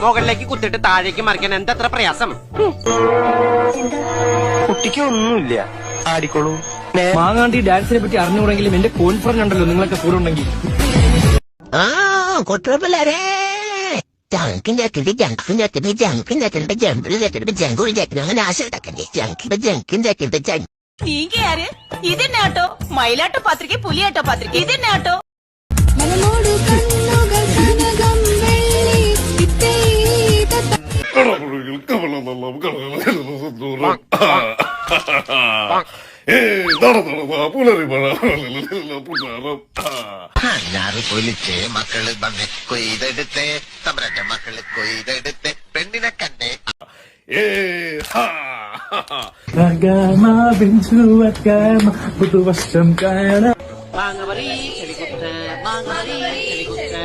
മുകളിലേക്ക് കുത്തിട്ട് താഴേക്ക് മറിക്കാൻ എന്തത്ര പ്രയാസം? കുട്ടിക്ക് ഒന്നുമില്ല, ആടിക്കോളൂ. മാങ്ങാണ്ടി ഡാൻസിനെ പറ്റി അറിഞ്ഞുകൂടെങ്കിലും എന്റെ കോൺഫിഡൻസ് ഉണ്ടല്ലോ നിങ്ങളൊക്കെ കൂടെ ഉണ്ടെങ്കിൽ. നീങ്കയാര് ഇതെന്നാട്ടോ? മയിലാട്ടോ പാത്രിക, പുലിയാട്ടോ പാത്രിക, ഇതെന്നാട്ടോ? ഞാറ് പൊലിച്ച് മക്കള് വന്ന് കൊയ്തെടുത്ത് തമ്പ്രന്റെ മക്കള് കൊയ്തെടുത്ത് പെണ്ണിനെ കണ്ടേ. പുതുവർഷം കാണാം. മാങ്ങവറി ചെടികുത്ത്, മാങ്ങവറി ചെടികുത്ത്.